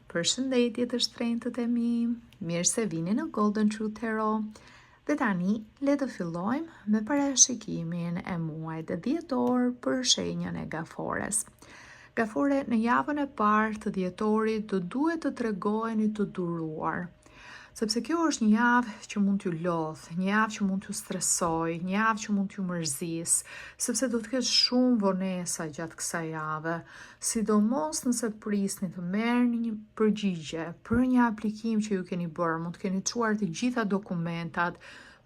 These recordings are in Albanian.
Përshëndetje të shtrenjtët e mi, mirë se vini në Golden Truth Tarot. Dhe tani, le të fillojmë me parashikimin e muajit dhjetor për shenjën e Gafores. Gafore, në javën e parë të dhjetorit do duhet të tregojeni të duruar. Sepse kjo është një javë që mund t'ju lodh, një javë që mund t'ju stresoj, një javë që mund t'ju mërzis, sepse do të ketë shumë vonesa gjatë kësaj jave, sidomos nëse prisni të merrni një përgjigje për një aplikim që ju keni bërë, mund të keni çuar të gjitha dokumentat,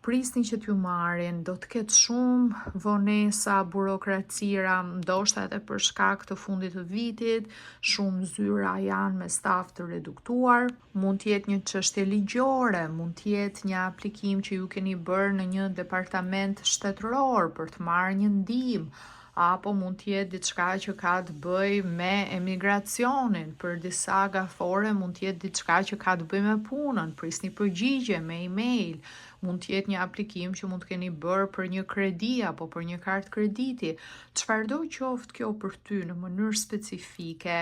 prisni që t'ju marrin, do të ketë shumë vonesa, burokracira, ndoshta edhe për shkak të fundit të vitit, shumë zyra janë me staf të reduktuar, mund t'jetë një çështje ligjore, mund t'jetë një aplikim që ju keni bërë në një departament shtetëror për të marrë një ndihmë, apo mund t'jetë diçka që ka të bëj me emigracionin, për disa gafore mund t'jetë diçka që ka të bëj me punën, prisni përgjigje me email, mund t'jetë një aplikim që mund t'keni bërë për një kredi apo për një kartë krediti. Çfarëdo qoftë kjo për ty në mënyrë specifike,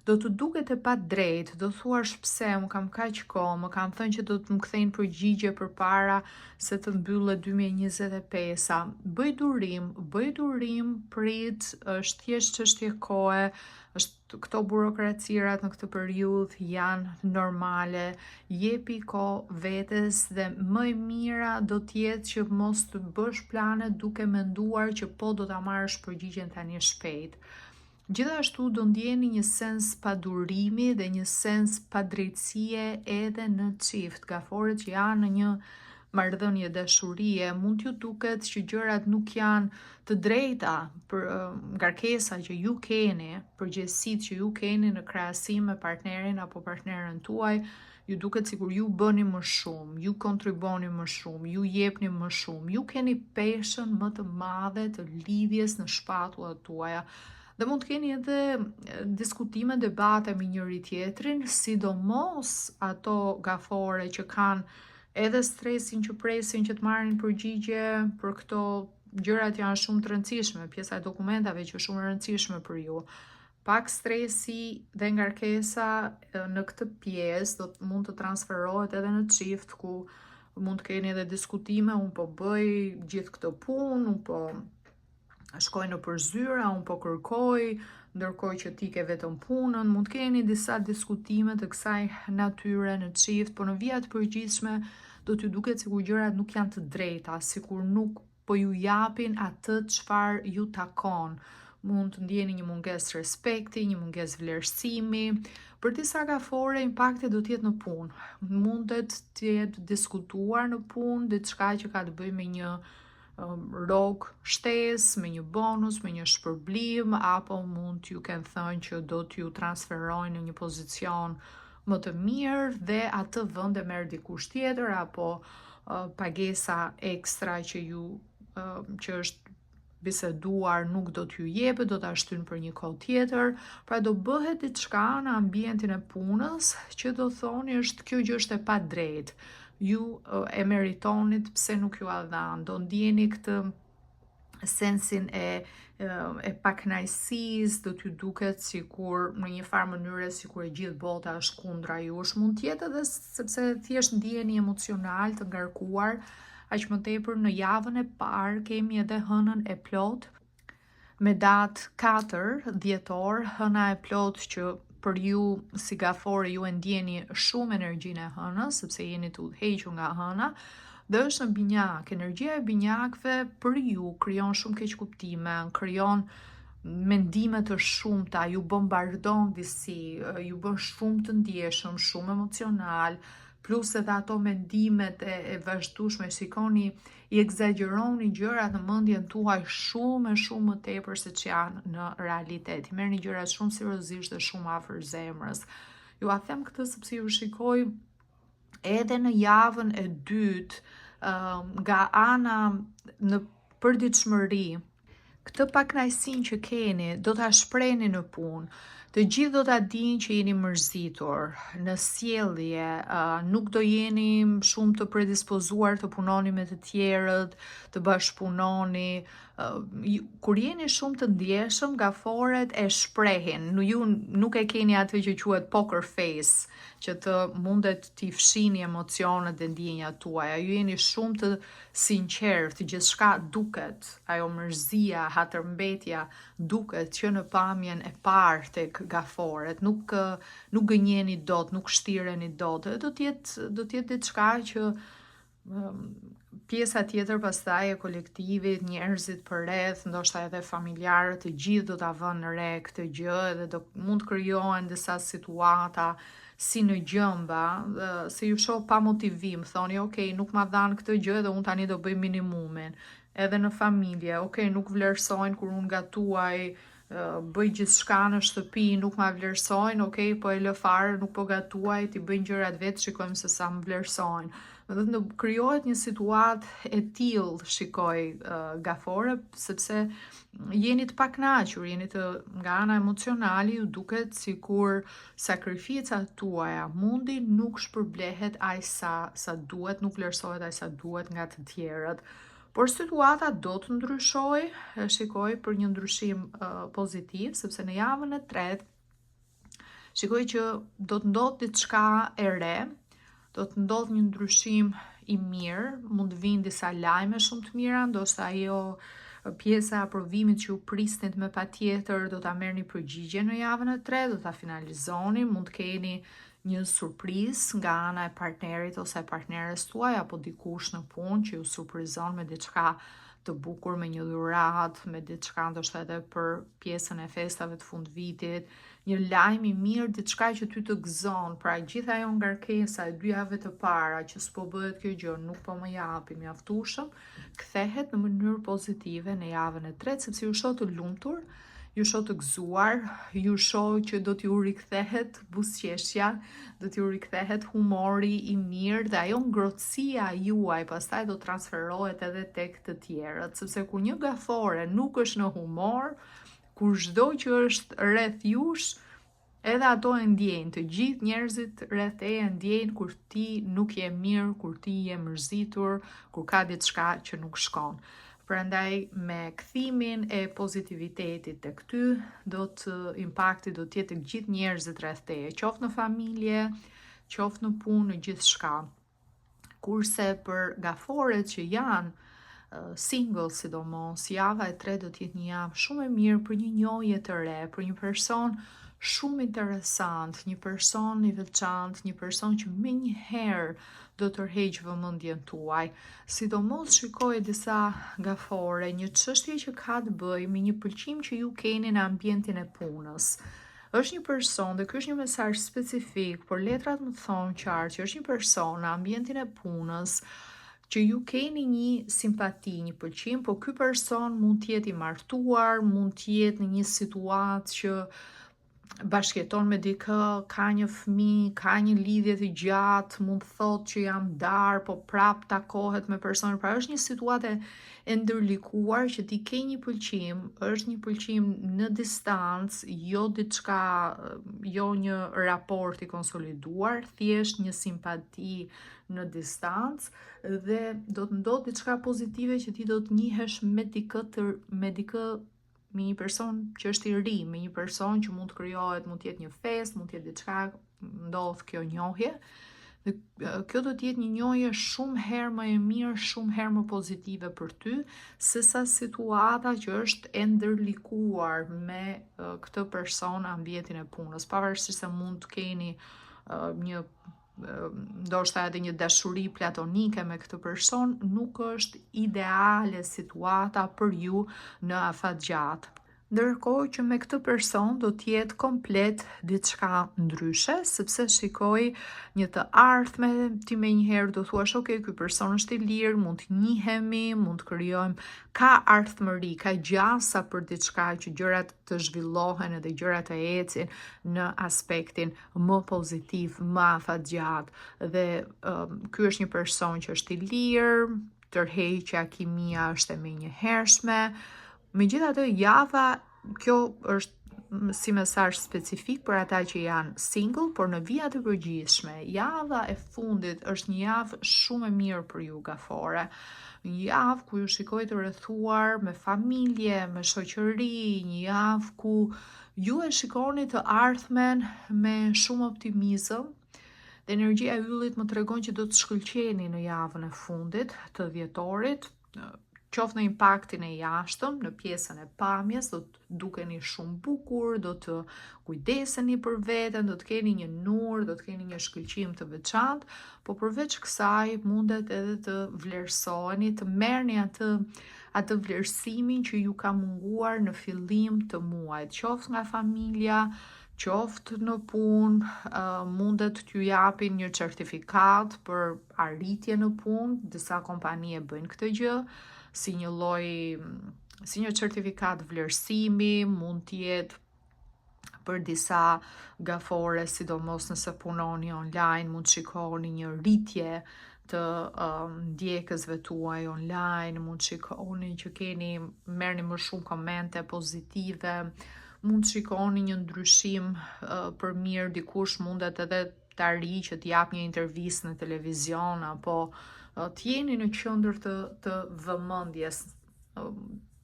do të duket e padrejtë, do thuash pse më kam kaq kohë, më kanë thënë që do të më kthejnë përgjigje përpara se të mbyllet 2025-a. Bëj durim, prit, është thjesht çështje kohe, këto burokracirat në këtë periudhë janë normale, jepi kohë vetes dhe më e mira do t'jetë që mos të bësh plane duke menduar që po do ta marrësh përgjigjen tani shpejt. Gjithashtu do ndjeni një sens padurimi dhe një sens padrejtësie edhe në çift. Gaforët që janë në një marrëdhënie dashurie, mund t'ju duket që gjërat nuk janë të drejta për ngarkesa që ju keni, përgjegjësitë që ju keni në krahasim me partnerin apo partneren tuaj, ju duket sikur ju bëni më shumë, ju kontriboni më shumë, ju jepni më shumë, ju keni peshën më të madhe të lidhjes në shpatullat tuaja. Dhe mund të keni edhe diskutime, debate me njëri tjetrin, sidomos ato gafore që kanë edhe stresin që presin që të marrin përgjigje për këto gjërat janë shumë të rëndësishme, pjesa e dokumentave që është shumë e rëndësishme për ju. Pak stresi dhe ngarkesa në këtë pjesë mund të transferohet edhe në çift, ku mund të keni edhe diskutime, unë po bëj gjithë këtë punë, unë po shkoj në përzyra, unë po kërkoj, ndërkohë që ti ke vetëm punën, mund të keni disa diskutime të kësaj natyre në çift, por në vija të përgjithshme do t'ju duket sikur gjërat nuk janë të drejta, sikur nuk po ju japin atë çfarë ju takon. Mund të ndjeni një mungesë respekti, një mungesë vlerësimi. Për disa gafore, impakti do t'jetë në punë. Mundet të jetë diskutuar në punë, diçka që ka të bëjë me një rrogë shtesë, me një bonus, me një shpërblim, apo mund t'ju kenë thënë që do t'ju transferojnë në një pozicion më të mirë dhe atë vend e merr dikush tjetër, apo pagesa ekstra që që është biseduar nuk do t'ju jepet, do ta shtyn për një kohë tjetër. Pra do bëhet diçka në ambientin e punës që do thoni është kjo gjë është e padrejtë. Ju e meritonit, pse nuk ju a dhanë, do ndjeni këtë sensin e pakënaqësisë, do t'ju duket sikur në një farë mënyre sikur e gjithë bota është kundra jush, mund t'jetë edhe sepse thjesht ndjeni emocional të ngarkuar. Aq më tepër në javën e parë kemi edhe hënën e plot me datë 4 dhjetor, hëna e plot që për ju si gafore ju e ndjeni shumë energjinë e hënës, sepse jeni të udhëhequr nga hëna, dhe është në binjak. Energjia e binjakëve për ju krijon shumë keq kuptime, krijon mendime të shumta, ju bombardon disi, ju bën shumë të ndjeshëm, shumë emocional, plus edhe ato mendimet e vazhdueshme, shikoni, i egzagjeroni gjërat në mendjen tuaj shumë më tepër se që janë në realitet. I merrni gjërat shumë seriozisht dhe shumë afër zemrës. Ju a them këtë sepse ju shikoj edhe në javën e dytë nga ana në përditshmëri. Këtë pakënaqësinë që keni do ta shprehni në punë. Të gjithë do ta dinë që jeni mërzitur në sjellje, nuk do jeni shumë të predispozuar të punoni me të tjerët, të bashkëpunoni, kur jeni shumë të ndjeshëm, gaforet e shprehin. Ju nuk e keni atë që quhet poker face, që të mundet t'i fshini emocionet dhe ndjenjat tuaja. Ju jeni shumë të sinqert, gjithçka duket, ajo mërzia, hatërmbetja duket që në pamjen e parë tek gaforet. Nuk gënjeni dot, nuk shtireni dot. Do t'jetë diçka që pjesa tjetër pastaj e kolektivit, njerëzit përreth, ndoshta edhe familjarët, të gjithë do ta vënë re këtë gjë edhe mund të krijohen disa situata si në gjëmba, se ju shoh pa motivim, thoni, ok, nuk ma dhanë këtë gjë dhe unë tani do bëj minimumin. Edhe në familje, ok, nuk vlerësojnë kur unë gatuaj, bëj gjithçka në shtëpi, nuk ma vlerësojnë, ok, po e lë fare, nuk po gatuaj, ti bëjnë gjërat vetë, shikojmë se sa më vlerësojnë. Dhe të krijohet një situatë e tillë, shikoj, gafore, sepse jeni të pakënaqur, jeni nga ana emocionale, ju duket sikur sakrificat tuaja, mundi nuk shpërblehet aq sa duhet, nuk vlerësohet aq sa duhet nga të tjerët. Por situata do të ndryshoj, shikoj për një ndryshim pozitiv, sepse në javën e tretë shikoj që do të ndodhë diçka e re, do të ndodhë një ndryshim i mirë, mund të vinë disa lajme shumë të mira, ndoshta ajo pjesa e aprovimit që ju prisnit me patjetër do ta merrni përgjigje në javën e tretë, do ta finalizoni, mund të keni një surprizë nga ana e partnerit ose e partneres tuaj apo dikush në punë që ju surprizon me diçka të bukur, me një dhuratë, me diçka ndoshta edhe për pjesën e festave të fundvitit, një lajm i mirë, diçka që ty të gëzon. Pra gjithë ajo ngarkesa e 2 javëve të para që s'po bëhet kjo gjë, nuk po më japi mjaftueshëm, kthehet në mënyrë pozitive në javën e tretë, sepse ju shoh të lumtur, ju shoh të gëzuar, ju shoh që do t'ju rikthehet buzëqeshja, do t'ju rikthehet humori i mirë dhe ajo ngrohtësia juaj pastaj do transferohet edhe tek të tjerët, sepse kur një gafore nuk është në humor, kur çdo që është rreth jush, edhe ato e ndjejnë, të gjithë njerëzit rreth teje e ndjejnë kur ti nuk je mirë, kur ti je mërzitur, kur ka diçka që nuk shkon. Prandaj me kthimin e pozitivitetit tek ty, impakti do të jetë tek gjithë njerëzit rreth teje, qoftë në familje, qoftë në punë, në gjithçka. Kurse për gaforet që janë single, sidomos, java e tretë do të jetë një javë shumë e mirë për një njohje të re, për një person shumë interesant, një person i veçantë, një person që menjëherë do të tërheq vëmendjen tuaj. Sidomos shikoj disa gafore, një çështje që ka të bëjë me një pëlqim që ju keni në ambientin e punës. Është një person, dhe ky është një mesazh specifik, por letrat më thonë qartë që është një person në ambientin e punës që ju keni një simpati, një pëlqim, po ky person mund të jetë i martuar, mund të jetë në një situatë që bashkëjeton me dikë, ka një fëmijë, ka një lidhje të gjatë, mund të thotë që jam dar, po prap takohet me personin. Pra është një situatë e ndërlikuar që ti ke një pëlqim, është një pëlqim në distancë, jo diçka, jo një raport i konsoliduar, thjesht një simpati në distancë dhe do të ndodhë diçka pozitive që ti do të njihesh me dikë, me një person që është i ri, me një person që mund të krijohet, mund të jetë një fest, mund të jetë diçka, ndodh kjo njohje. Dhe kjo do të jetë një njohje shumë herë më e mirë, shumë herë më pozitive për ty, sesa situata që është e ndërlikuar me këtë person në ambientin e punës. Pavarësisht se mund të keni një ndoshta edhe një dashuri platonike me këtë person, nuk është ideale situata për ju në afatgjatë. Ndërkohë që me këtë person do të jetë komplet diçka ndryshe, sepse shikoj një të ardhme, ti menjëherë do thuash, ok, ky person është i lirë, mund të njihemi, mund të krijojmë, ka ardhmëri, ka gjasa për diçka që gjërat të zhvillohen edhe gjërat të ecin në aspektin më pozitiv, më afatgjatë. Dhe ky është një person që është i lirë, tërheqja, kimia është e menjëhershme. Megjithatë, java kjo është si mesazh specifik për ata që janë single, por në vija të përgjithshme, java e fundit është një javë shumë e mirë për ju gafore. Një javë ku ju shikoj të rrethuar me familje, me shoqëri, një javë ku ju e shikoni të ardhmen me shumë optimizëm. Dhe energjia e yllit më tregon që do të shkëlqeni në javën e fundit të dhjetorit, qoftë në impaktin e jashtëm, në pjesën e pamjes, do të dukeni shumë bukur, do të kujdeseni për veten, do të keni një nur, do të keni një shkëlqim të veçantë, po përveç kësaj mundet edhe të vlerësoheni, të merrni atë vlerësimin që ju ka munguar në fillim të muajit, qoftë nga familja, qoftë në punë, mundet t'ju japin një certifikat për arritje në punë, disa kompani e bëjnë këtë gjë, si një certifikat vlerësimi, mund t'jetë për disa gafore, sidomos nëse punoni online, mund shikoni një rritje të ndjekësve tuaj online, mund shikoni që merrni më shumë komente pozitive, mund shikoni një ndryshim për mirë, dikush mundet edhe të arrijë që t'jap një intervistë në televizion, apo t'jeni në qendër të vëmendjes.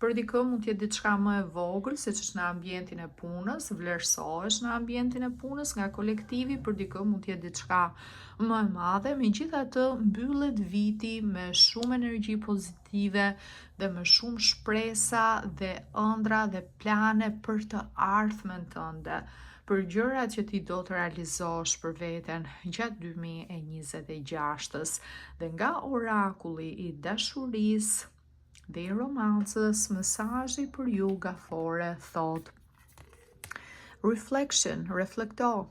Për dikë mund t'jetë diçka më e vogël, siç është në ambientin e punës, vlerësohesh në ambientin e punës nga kolektivi, për dikë mund t'jetë diçka më e madhe. Megjithatë, mbyllet viti me shumë energji pozitive dhe me shumë shpresa dhe ëndra dhe plane për të ardhmen tënde, për gjërat që ti do të realizosh për veten gjatë 2026-s. Dhe nga orakulli i dashurisë dhe i romancës, mesazhi për ju gafore thot: Reflection, reflekto.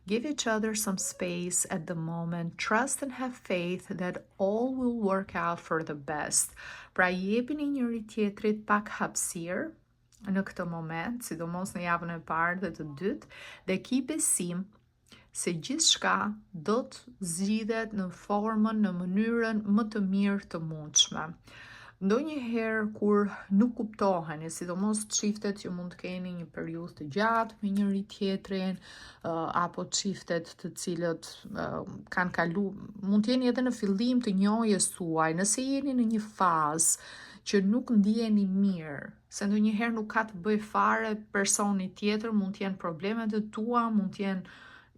Give each other some space at the moment. Trust and have faith that all will work out for the best. Pra jepini njëri tjetrit pak hapësirë në këtë moment, sidomos në javën e parë dhe të dytë, dhe ki besim se gjithçka do të zgjidhet në formën, në mënyrën më të mirë të mundshme. Ndonjëherë kur nuk kuptoheni, sidomos çiftet që mund të keni një periudhë të gjatë me njëri tjetrin, apo çiftet të cilët kanë mund të jeni edhe në fillim të njohjes tuaj, nëse jeni në një fazë që nuk ndiheni mirë, se ndonjëherë nuk ka të bëjë fare personi tjetër, mund të jenë problemet e tua, mund të jenë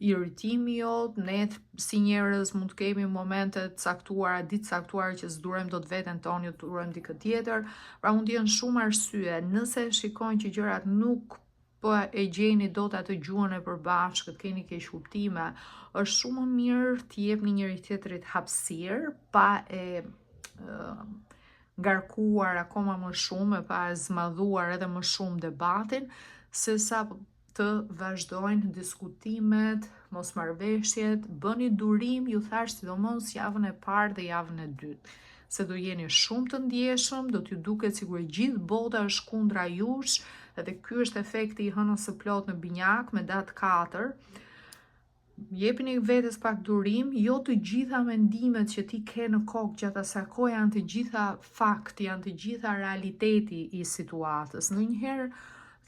irritimi jot, ne si njerëz mund të kemi momente të caktuara, ditë caktuara që s'durojmë dot veten tonë, jo durojmë dikë tjetër, pra mund të jenë shumë arsye. Nëse shikojnë që gjërat nuk po e gjeni dot atë gjuhën e përbashkët, keni keq kuptime, është shumë më mirë të jepni njëri tjetrit hapësirë, pa e ngarkuar akoma më shumë, pa e zmadhuar edhe më shumë debatin, sesa të vazhdojnë diskutimet, mosmarrveshjet, bëni durim, ju thash, sidomos javën e parë dhe javën e dytë, se do jeni shumë të ndjeshëm, do t'ju duket sikur gjithë bota është kundra jush, edhe ky është efekti i hënës së plot në binjak me datë 4. Jepini vetes pak durim, jo të gjitha mendimet që ti ke në kokë gjatë asaj kohe janë të gjitha fakti, janë të gjitha realiteti i situatës. Ndonjëherë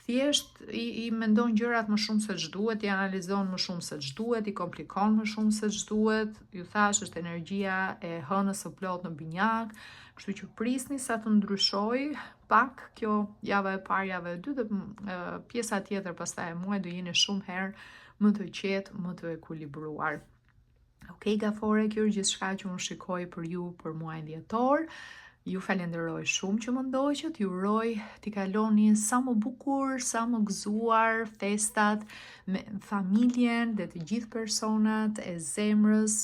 thjesht i mendon gjërat më shumë se ç'duhet, i analizon më shumë se ç'duhet, i komplikon më shumë se ç'duhet. Ju thash, është energjia e hënës së plot në binjak, kështu që prisni sa të ndryshojë pak kjo java e parë, java e dytë, dhe pjesa tjetër pastaj e muajit do jeni shumë herë më të qetë, më të ekuilibruar. Okej, gafore, kjo është gjithçka që unë shikoj për ju për muajin dhjetor. Ju falenderoj shumë që më ndoqët, ju uroj t'i kaloni sa më bukur, sa më gëzuar festat me familjen dhe të gjithë personat e zemrës.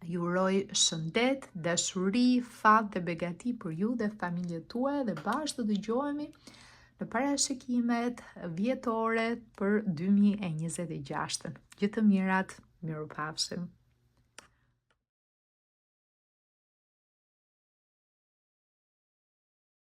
Ju uroj shëndet, dashuri, fat dhe begati për ju dhe familjet tuaja, dhe bashkë të dëgjohemi në parashikimet vjetore për 2026. Gjithë të mirat, mirupafshim.